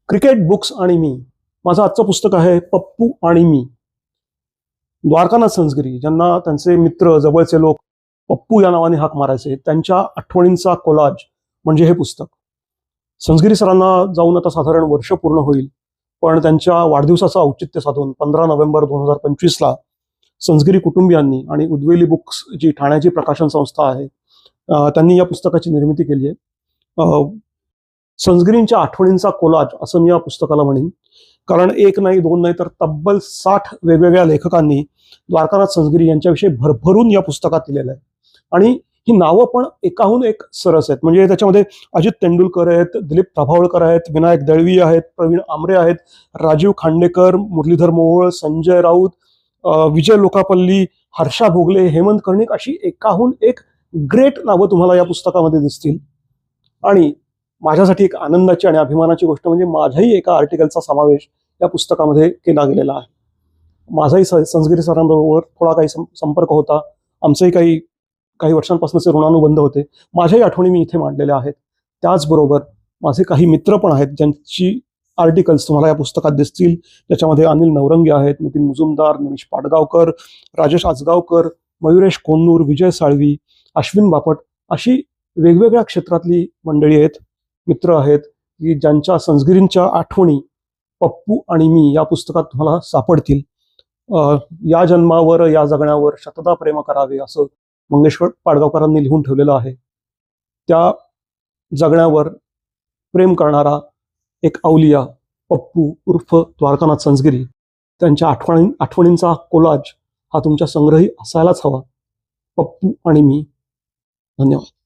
Cricket books आणि मी. माझं आजचं पुस्तक आहे पप्पू आणि मी. द्वारकानाथ संझगिरी, ज्यांना त्यांचे मित्र जवळचे लोक पप्पू या नावाने हाक मारायचे, त्यांच्या आठवणींचा कोलाज म्हणजे हे पुस्तक. संझगिरी सरांना जाऊन आता साधारण वर्ष पूर्ण होईल, पण त्यांच्या वाढदिवसाचं औचित्य साधून 15 नोव्हेंबर 2025ला संझगिरी कुटुंबियांनी आणि उद्वेली बुक्स, जी ठाण्याची प्रकाशन संस्था आहे, त्यांनी या पुस्तकाची निर्मिती केली आहे. संझगिरींच्या आठवणींचा कोलाज असं मी या पुस्तकाला म्हणेन, कारण एक नाही, दोन नाही, तर तब्बल 60 वेगवेगळ्या लेखकांनी द्वारकानाथ संझगिरी यांच्याविषयी भरभरून या पुस्तकात लिहिलेलं आहे. आणि ही नावं पण एकाहून एक सरस आहेत. म्हणजे त्याच्यामध्ये अजित तेंडुलकर आहेत, दिलीप प्रभावळकर आहेत, विनायक दळवी आहेत, प्रवीण आमरे आहेत, राजीव खांडेकर, मुरलीधर मोहोळ, संजय राऊत, विजय लोकापल्ली, हर्षा भोगले, हेमंत कर्णिक, अशी एकाहून एक ग्रेट नावं तुम्हाला या पुस्तकामध्ये दिसतील. आणि माझ्यासाठी एक आनंदाची आणि अभिमानाची गोष्ट म्हणजे माझ्याही एका आर्टिकलचा समावेश या पुस्तकामध्ये केला गेलेला आहे. माझाही संझगिरी सरांबरोबर थोडा काही संपर्क होता. आमचेही काही वर्षांपासूनचे ऋणानुबंध होते. माझ्याही आठवणी मी इथे मांडलेल्या आहेत. त्याचबरोबर माझे काही मित्र पण आहेत, ज्यांची आर्टिकल्स तुम्हाला या पुस्तकात दिसतील. त्याच्यामध्ये अनिल नवरंगे आहेत, नितीन मुजुमदार, निमिष पाडगावकर, राजेश आजगावकर, मयुरेश कोन्नूर, विजय साळवी, अश्विन बापट, अशी वेगवेगळ्या क्षेत्रातली मंडळी आहेत, मित्र आहेत, की ज्यांच्या संझगिरींच्या आठवणी पप्पू आणि मी या पुस्तकात तुम्हाला सापडतील. या जन्मावर या जगण्यावर शतदा प्रेम करावे असं मंगेश्वर पाडगावकरांनी लिहून ठेवलेलं आहे. त्या जगण्यावर प्रेम करणारा एक अवलिया पप्पू उर्फ द्वारकानाथ संझगिरी, त्यांच्या आठवणींचा कोलाज हा तुमच्या संग्रही असायलाच हवा. पप्पू आणि मी. धन्यवाद.